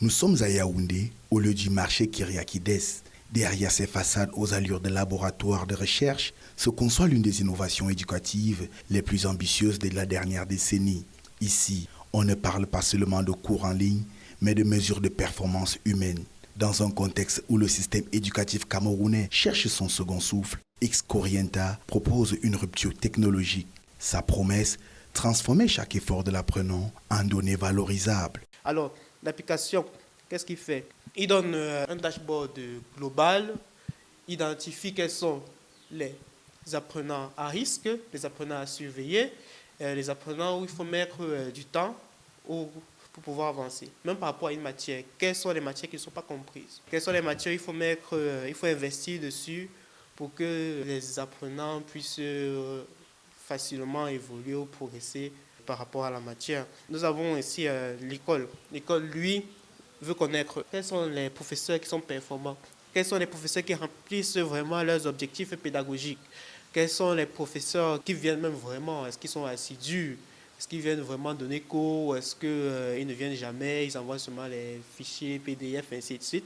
Nous sommes à Yaoundé, au lieu du marché Kyriakides. Derrière ces façades aux allures de laboratoire de recherche se conçoit l'une des innovations éducatives les plus ambitieuses de la dernière décennie. Ici, on ne parle pas seulement de cours en ligne, mais de mesures de performance humaine. Dans un contexte où le système éducatif camerounais cherche son second souffle, Xcorienta propose une rupture technologique. Sa promesse, transformer chaque effort de l'apprenant en données valorisables. Alors, l'application, qu'est-ce qu'il fait? Il donne un dashboard global, identifie quels sont les apprenants à risque, les apprenants à surveiller, les apprenants où il faut mettre du temps pour pouvoir avancer. Même par rapport à une matière, quelles sont les matières qui ne sont pas comprises? Quelles sont les matières il faut investir dessus pour que les apprenants puissent facilement évoluer ou progresser par rapport à la matière. Nous avons ici l'école. L'école, lui, veut connaître quels sont les professeurs qui sont performants, quels sont les professeurs qui remplissent vraiment leurs objectifs pédagogiques, quels sont les professeurs qui viennent même vraiment, est-ce qu'ils sont assidus, est-ce qu'ils viennent vraiment donner cours, est-ce qu'ils ne viennent jamais, ils envoient seulement les fichiers PDF, ainsi de suite.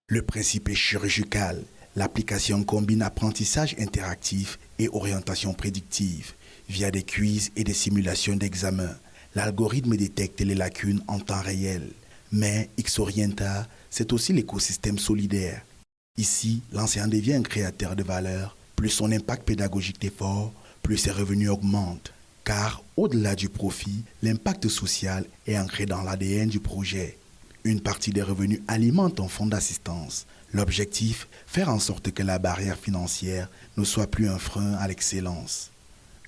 Le principe est chirurgical. L'application combine apprentissage interactif et orientation prédictive. Via des quiz et des simulations d'examen, l'algorithme détecte les lacunes en temps réel. Mais Xorienta, c'est aussi l'écosystème solidaire. Ici, l'enseignant devient un créateur de valeur. Plus son impact pédagogique est fort, plus ses revenus augmentent. Car, au-delà du profit, l'impact social est ancré dans l'ADN du projet. Une partie des revenus alimente un fonds d'assistance. L'objectif, faire en sorte que la barrière financière ne soit plus un frein à l'excellence.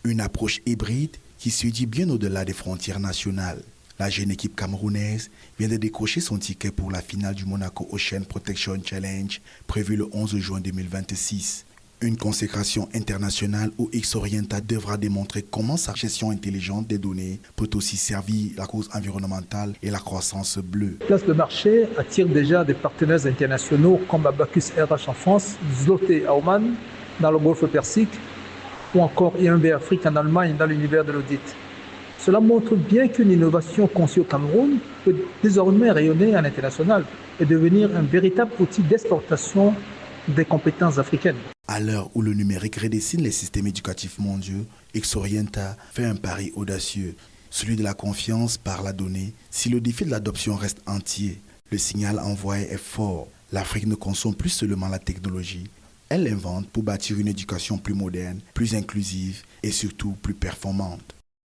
Une approche hybride qui se dit bien au-delà des frontières nationales. La jeune équipe camerounaise vient de décrocher son ticket pour la finale du Monaco Ocean Protection Challenge prévue le 11 juin 2026. Une consécration internationale où Xorienta devra démontrer comment sa gestion intelligente des données peut aussi servir la cause environnementale et la croissance bleue. Place de marché attire déjà des partenaires internationaux comme Abacus RH en France, Zloté à Oman, dans le Golfe Persique, ou encore IMB Afrique en Allemagne dans l'univers de l'audit. Cela montre bien qu'une innovation conçue au Cameroun peut désormais rayonner à l'international et devenir un véritable outil d'exportation des compétences africaines. À l'heure où le numérique redessine les systèmes éducatifs mondiaux, Xorienta fait un pari audacieux, celui de la confiance par la donnée. Si le défi de l'adoption reste entier, le signal envoyé est fort. L'Afrique ne consomme plus seulement la technologie, elle l'invente pour bâtir une éducation plus moderne, plus inclusive et surtout plus performante.